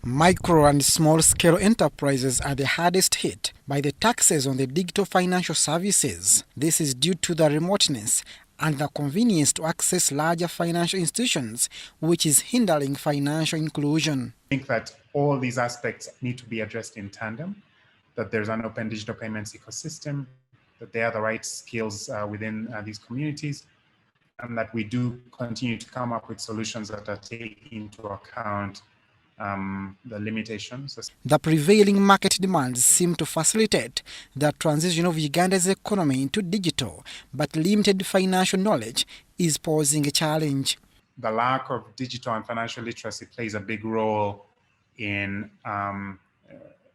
Micro and small-scale enterprises are the hardest hit by the taxes on the digital financial services. This is due to the remoteness and the convenience to access larger financial institutions, which is hindering financial inclusion. I think that all these aspects need to be addressed in tandem, that there's an open digital payments ecosystem, that there are the right skills within these communities, and that we do continue to come up with solutions that are taking into account the limitations. The prevailing market demands seem to facilitate the transition of Uganda's economy into digital, but limited financial knowledge is posing a challenge. The lack of digital and financial literacy plays a big role in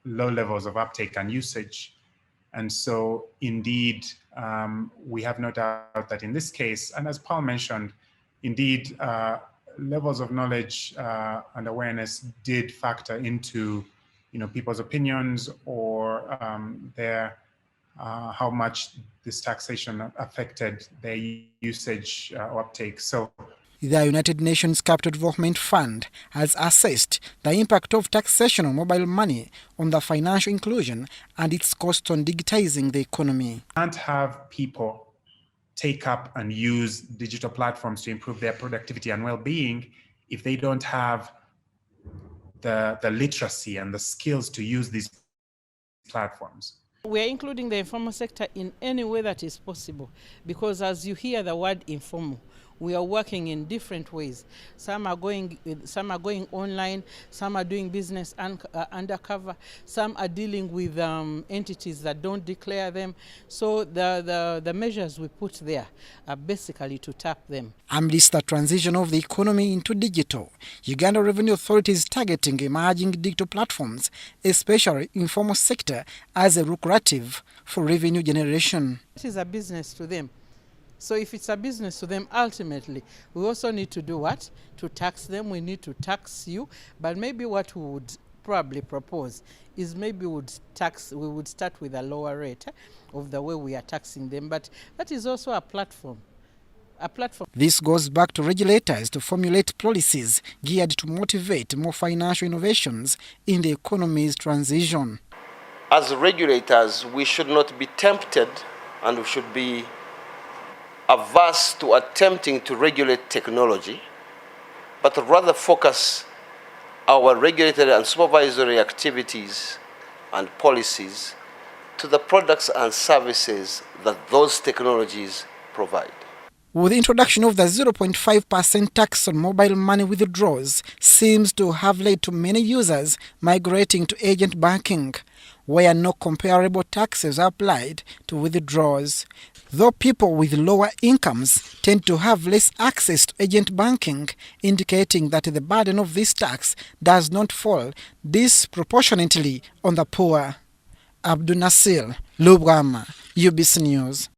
low levels of uptake and usage. And so indeed, we have no doubt that in this case, and as Paul mentioned, indeed, levels of knowledge and awareness did factor into, people's opinions or how much this taxation affected their usage or uptake. So, the United Nations Capital Development Fund has assessed the impact of taxation on mobile money on the financial inclusion and its cost on digitizing the economy. Can't have people take up and use digital platforms to improve their productivity and well-being if they don't have the literacy and the skills to use these platforms. We are including the informal sector in any way that is possible, because as you hear the word informal, we are working in different ways. Some are going online, some are doing business undercover, some are dealing with entities that don't declare them. So the measures we put there are basically to tap them. Amidst the transition of the economy into digital, Uganda Revenue Authority is targeting emerging digital platforms, especially informal sector, as a lucrative for revenue generation. It is a business to them. So if it's a business to them, ultimately, we also need to do what? To tax them. We need to tax you. But maybe what we would probably propose is maybe we would start with a lower rate of the way we are taxing them. But that is also a platform. This goes back to regulators to formulate policies geared to motivate more financial innovations in the economy's transition. As regulators, we should not be tempted, and we should be averse to attempting to regulate technology, but rather focus our regulatory and supervisory activities and policies to the products and services that those technologies provide. With the introduction of the 0.5% tax on mobile money withdrawals seems to have led to many users migrating to agent banking, where no comparable taxes are applied to withdrawals. Though people with lower incomes tend to have less access to agent banking, indicating that the burden of this tax does not fall disproportionately on the poor. Abdul Nasir Lubwama, UBC News.